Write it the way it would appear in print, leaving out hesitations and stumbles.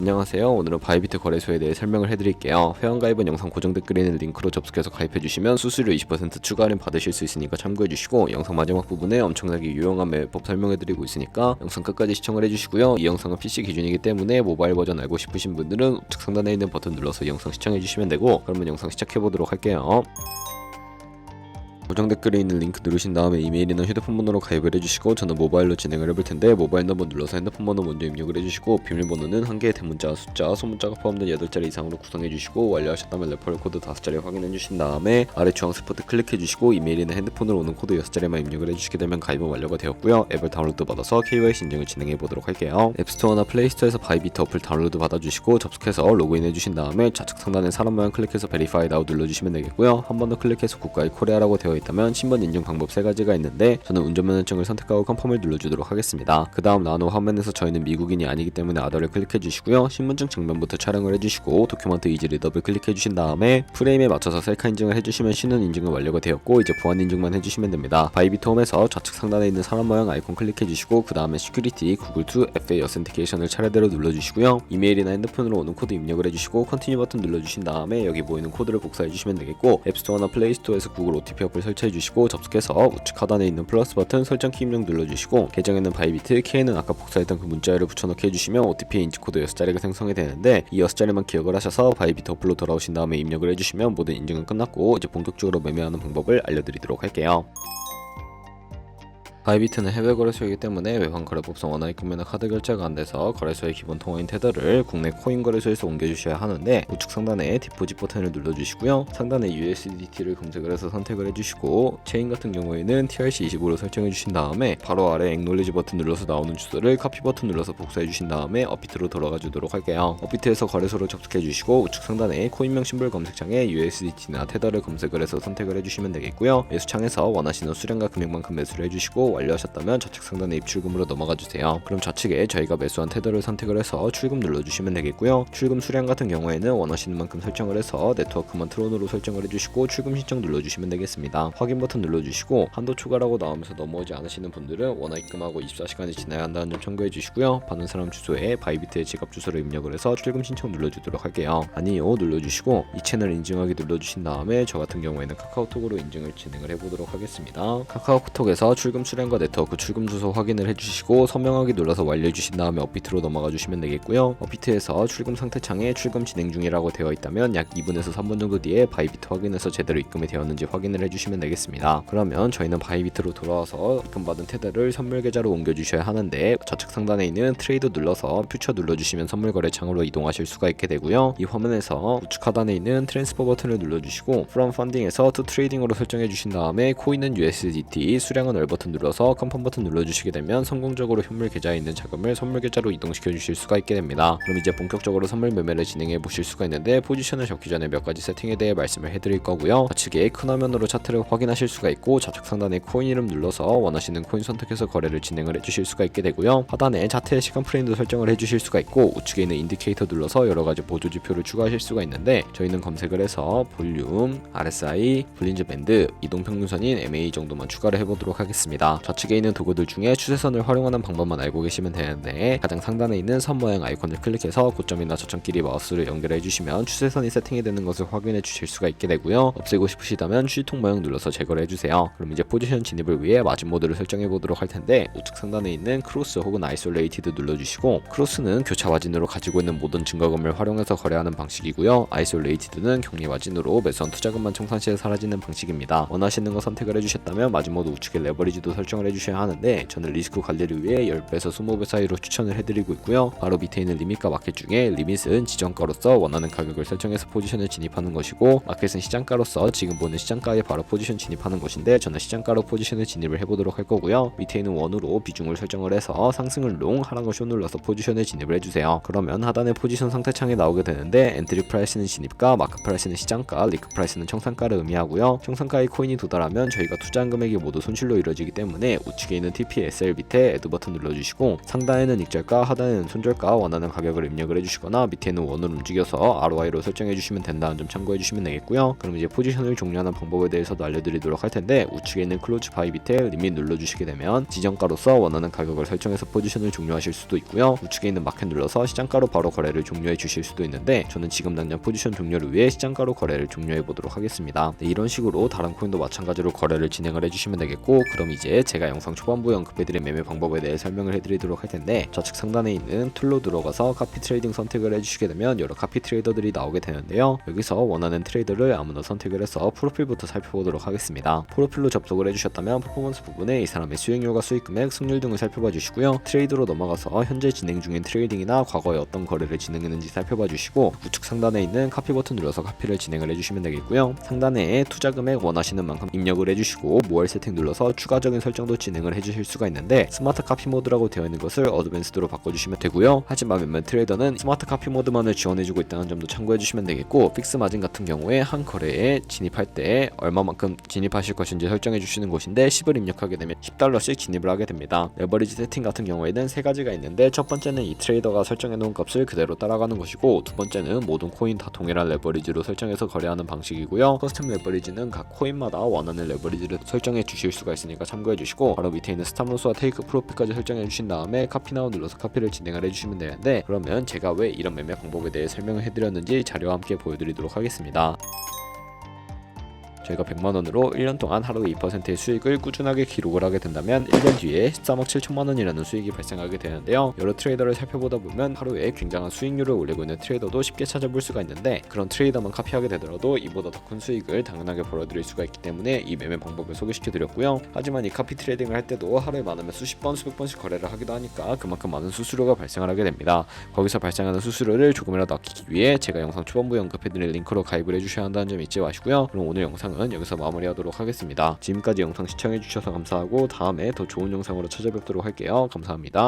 안녕하세요. 오늘은 바이비트 거래소에 대해 설명을 해드릴게요. 회원가입은 영상 고정 댓글에 있는 링크로 접속해서 가입해주시면 수수료 20% 추가 할인 받으실 수 있으니까 참고해주시고, 영상 마지막 부분에 엄청나게 유용한 매매법 설명해드리고 있으니까 영상 끝까지 시청을 해주시고요. 이 영상은 PC 기준이기 때문에 모바일 버전 알고 싶으신 분들은 우측 상단에 있는 버튼 눌러서 이 영상 시청해주시면 되고, 그러면 영상 시작해보도록 할게요. 고정 댓글에 있는 링크 누르신 다음에 이메일이나 휴대폰 번호로 가입을 해주시고, 저는 모바일로 진행을 해볼 텐데 모바일 넘버 눌러서 핸드폰 번호 먼저 입력을 해주시고, 비밀번호는 한 개의 대문자, 숫자, 소문자가 포함된 8자리 이상으로 구성해주시고, 완료하셨다면 레퍼럴 코드 5자리 확인해주신 다음에 아래 주황 스포트 클릭해주시고, 이메일이나 핸드폰으로 오는 코드 6자리만 입력을 해주시게 되면 가입은 완료가 되었고요. 앱을 다운로드 받아서 KYC 인증을 진행해보도록 할게요. 앱스토어나 플레이스토어에서 바이비트 어플 다운로드 받아주시고, 접속해서 로그인 해주신 다음에 좌측 상단에 사람 모양 클릭해서 베리파이 나우 눌러주시면 되겠고요. 한 번 더 클릭해서 국가의 코리아라고 되어 있다면 신분 인증 방법 3가지가 있는데, 저는 운전면허증을 선택하고 컨펌을 눌러주도록 하겠습니다. 그 다음 나누 화면에서 저희는 미국인이 아니기 때문에 아더를 클릭해주시고요. 신분증 정면부터 촬영을 해주시고, 도큐먼트 이지 리더블 클릭해주신 다음에 프레임에 맞춰서 셀카 인증을 해주시면 신원 인증은 완료가 되었고, 이제 보안 인증만 해주시면 됩니다. 바이비트 홈에서 좌측 상단에 있는 사람 모양 아이콘 클릭해주시고, 그 다음에 시큐리티 구글2 FA 어센티케이션을 차례대로 눌러주시고요. 이메일이나 핸드폰으로 오는 코드 입력을 해주시고, 컨티뉴 버튼 눌러주신 다음에 여기 보이는 코드를 복사해주시면 되겠고, 앱스토어나 플레이스토어에서 구글 OTP 어플 설치해주시고, 접속해서 우측 하단에 있는 플러스 버튼 설정 키 입력 눌러주시고, 계정에는 바이비트, K는 아까 복사했던 그 문자열을 붙여넣기 해주시면 OTP 인증코드 6자리가 생성이 되는데, 이 6자리만 기억을 하셔서 바이비트 어플로 돌아오신 다음에 입력을 해주시면 모든 인증은 끝났고, 이제 본격적으로 매매하는 방법을 알려드리도록 할게요. 바이비트는 해외 거래소이기 때문에 외환 거래법상 원화입 금매나 카드 결제가 안 돼서 거래소의 기본 통화인 테더를 국내 코인 거래소에서 옮겨주셔야 하는데, 우측 상단에 디포짓 버튼을 눌러주시고요. 상단에 USDT를 검색을 해서 선택을 해주시고, 체인 같은 경우에는 TRC25로 설정해 주신 다음에 바로 아래 액놀리지 버튼 눌러서 나오는 주소를 카피 버튼 눌러서 복사해 주신 다음에 업비트로 돌아가 주도록 할게요. 업비트에서 거래소를 접속해 주시고, 우측 상단에 코인명 심볼 검색창에 USDT나 테더를 검색을 해서 선택을 해주시면 되겠고요. 매수창에서 원하시는 수량과 금액만큼 매수를 해주시고, 완료하셨다면 좌측 상단의 입출금으로 넘어가 주세요. 그럼 좌측에 저희가 매수한 테더를 선택을 해서 출금 눌러주시면 되겠고요. 출금 수량 같은 경우에는 원하시는 만큼 설정을 해서 네트워크만 트론으로 설정을 해주시고, 출금 신청 눌러주시면 되겠습니다. 확인 버튼 눌러주시고, 한도 초과라고 나오면서 넘어오지 않으시는 분들은 원화 입금하고 24시간이 지나야 한다는 점 참고해 주시고요. 받는 사람 주소에 바이비트의 지갑 주소를 입력을 해서 출금 신청 눌러주도록 할게요. 아니요 눌러주시고, 이 채널 인증하기 눌러주신 다음에 저 같은 경우에는 카카오톡으로 인증을 진행을 해보도록 하겠습니다. 카카오톡에서 출금 수량과 네트워크 출금 주소 확인을 해주시고, 서명하기 눌러서 완료해주신 다음에 업비트로 넘어가 주시면 되겠고요. 업비트에서 출금 상태 창에 출금 진행 중이라고 되어 있다면 약 2분에서 3분 정도 뒤에 바이비트 확인해서 제대로 입금이 되었는지 확인을 해주시면 되겠습니다. 그러면 저희는 바이비트로 돌아와서 입금받은 테더를 선물 계좌로 옮겨주셔야 하는데, 좌측 상단에 있는 트레이드 눌러서 퓨처 눌러주시면 선물 거래 창으로 이동하실 수가 있게 되고요. 이 화면에서 우측 하단에 있는 트랜스퍼 버튼을 눌러주시고, From Funding에서 To Trading으로 설정해 주신 다음에 코인은 USDT, 수량은 월 버튼 눌러서 컨펌 버튼 눌러주시게 되면 성공적으로 현물 계좌에 있는 자금을 선물 계좌로 이동시켜 주실 수가 있게 됩니다. 그럼 이제 본격적으로 선물 매매를 진행해 보실 수가 있는데, 포지션을 적기 전에 몇 가지 세팅에 대해 말씀을 해드릴 거고요. 좌측에 큰 화면으로 차트를 확인하실 수가 있고, 좌측 상단에 코인 이름 눌러서 원하시는 코인 선택해서 거래를 진행을 해주실 수가 있게 되고요. 하단에 차트의 시간 프레임도 설정을 해주실 수가 있고, 우측에 있는 인디케이터 눌러서 여러가지 보조 지표를 추가하실 수가 있는데, 저희는 검색을 해서 볼륨, RSI, 볼린저 밴드, 이동평균선인 MA 정도만 추가를 해보도록 하겠습니다. 좌측에 있는 도구들 중에 추세선을 활용하는 방법만 알고 계시면 되는데, 가장 상단에 있는 선 모양 아이콘을 클릭해서 고점이나 저점끼리 마우스를 연결해 주시면 추세선이 세팅이 되는 것을 확인해 주실 수가 있게 되고요. 없애고 싶으시다면 휴지통 모양 눌러서 제거를 해주세요. 그럼 이제 포지션 진입을 위해 마진 모드를 설정해 보도록 할 텐데, 우측 상단에 있는 크로스 혹은 아이솔레이티드 눌러주시고, 크로스는 교차 마진으로 가지고 있는 모든 증거금을 활용해서 거래하는 방식이고요. 아이솔레이티드는 격리 마진으로 매수한 투자금만 청산 시에 사라지는 방식입니다. 원하시는 거 선택을 해주셨다면 마진 모드 우측에 레버리지도 설정을 해주셔야 하는데, 저는 리스크 관리를 위해 10배에서 20배 사이로 추천을 해드리고 있고요. 바로 밑에 있는 리밋과 마켓 중에 리밋은 지정가로서 원하는 가격을 설정해서 포지션을 진입하는 것이고, 마켓은 시장가로서 지금 보는 시장가에 바로 포지션 진입하는 것인데, 저는 시장가로 포지션을 진입을 해보도록 할 거고요. 밑에 있는 원으로 비중을 설정을 해서 상승을 롱, 하락을 숏 눌러서 포지션을 진입을 해주세요. 그러면 하단의 포지션 상태 창이 나오게 되는데, 엔트리 프라이스는 진입가, 마크 프라이스는 시장가, 리크 프라이스는 청산가를 의미하고요. 청산가의 코인이 도달하면 저희가 투자한 금액이 모두 손실로 이루어지기 때문에 때문에 우측에 있는 TPSL 밑에 애드 버튼 눌러주시고 상단에는 익절가, 하단에는 손절가 원하는 가격을 입력을 해주시거나 밑에 있는 원을 움직여서 ROI로 설정해주시면 된다는 점 참고해주시면 되겠고요. 그럼 이제 포지션을 종료하는 방법에 대해서도 알려드리도록 할 텐데 우측에 있는 클로즈 바이 밑에 리밋 눌러주시게 되면 지정가로서 원하는 가격을 설정해서 포지션을 종료하실 수도 있고요. 우측에 있는 마켓 눌러서 시장가로 바로 거래를 종료해 주실 수도 있는데 저는 지금 당장 포지션 종료를 위해 시장가로 거래를 종료해 보도록 하겠습니다. 네, 이런 식으로 다른 코인도 마찬가지로 거래를 진행을 해주시면 되겠고, 그럼 이제 제가 영상 초반부에 언급해드린 매매 방법에 대해 설명을 해드리도록 할 텐데 좌측 상단에 있는 툴로 들어가서 카피 트레이딩 선택을 해주시게 되면 여러 카피 트레이더들이 나오게 되는데요. 여기서 원하는 트레이더를 아무나 선택을 해서 프로필부터 살펴보도록 하겠습니다. 프로필로 접속을 해주셨다면 퍼포먼스 부분에 이 사람의 수익률과 수익금액, 승률 등을 살펴봐 주시고요. 트레이드로 넘어가서 현재 진행 중인 트레이딩이나 과거에 어떤 거래를 진행했는지 살펴봐 주시고 우측 상단에 있는 카피 버튼 눌러서 카피를 진행을 해주시면 되겠고요. 상단에 투자 금액 원하시는 만큼 입력을 해주시고 모알 세팅 눌러서 추가적인 설정도 진행을 해주실 수가 있는데 스마트 카피 모드라고 되어 있는 것을 어드밴스드로 바꿔주시면 되고요. 하지만 몇몇 트레이더는 스마트 카피 모드만을 지원해주고 있다는 점도 참고해주시면 되겠고, 픽스 마진 같은 경우에 한 거래에 진입할 때 얼마만큼 진입하실 것인지 설정해주시는 곳인데 10을 입력하게 되면 $10씩 진입을 하게 됩니다. 레버리지 세팅 같은 경우에는 세 가지가 있는데 첫 번째는 이 트레이더가 설정해 놓은 값을 그대로 따라가는 것이고, 두 번째는 모든 코인 다 동일한 레버리지로 설정해서 거래하는 방식이고요. 커스텀 레버리지는 각 코인마다 원하는 레버리지를 설정해 주실 수가 있으니까 참고해 주시고, 바로 밑에 있는 스탑로스와 테이크 프로필까지 설정해 주신 다음에 카피 나우 눌러서 카피를 진행을 해주시면 되는데, 그러면 제가 왜 이런 매매 방법에 대해 설명을 해드렸는지 자료와 함께 보여드리도록 하겠습니다. 저희가 100만원으로 1년 동안 하루 2%의 수익을 꾸준하게 기록을 하게 된다면 1년 뒤에 13억 7천만원이라는 수익이 발생하게 되는데요. 여러 트레이더를 살펴보다 보면 하루에 굉장한 수익률을 올리고 있는 트레이더도 쉽게 찾아볼 수가 있는데, 그런 트레이더만 카피하게 되더라도 이보다 더 큰 수익을 당연하게 벌어들일 수가 있기 때문에 이 매매 방법을 소개시켜 드렸고요. 하지만 이 카피 트레이딩을 할 때도 하루에 많으면 수십 번, 수백 번씩 거래를 하기도 하니까 그만큼 많은 수수료가 발생을 하게 됩니다. 거기서 발생하는 수수료를 조금이라도 아끼기 위해 제가 영상 초반부에 언급해드린 링크로 가입을 해주셔야 한다는 점 잊지 마시고요. 그럼 오늘 영상은 여기서 마무리하도록 하겠습니다. 지금까지 영상 시청해주셔서 감사하고 다음에 더 좋은 영상으로 찾아뵙도록 할게요. 감사합니다.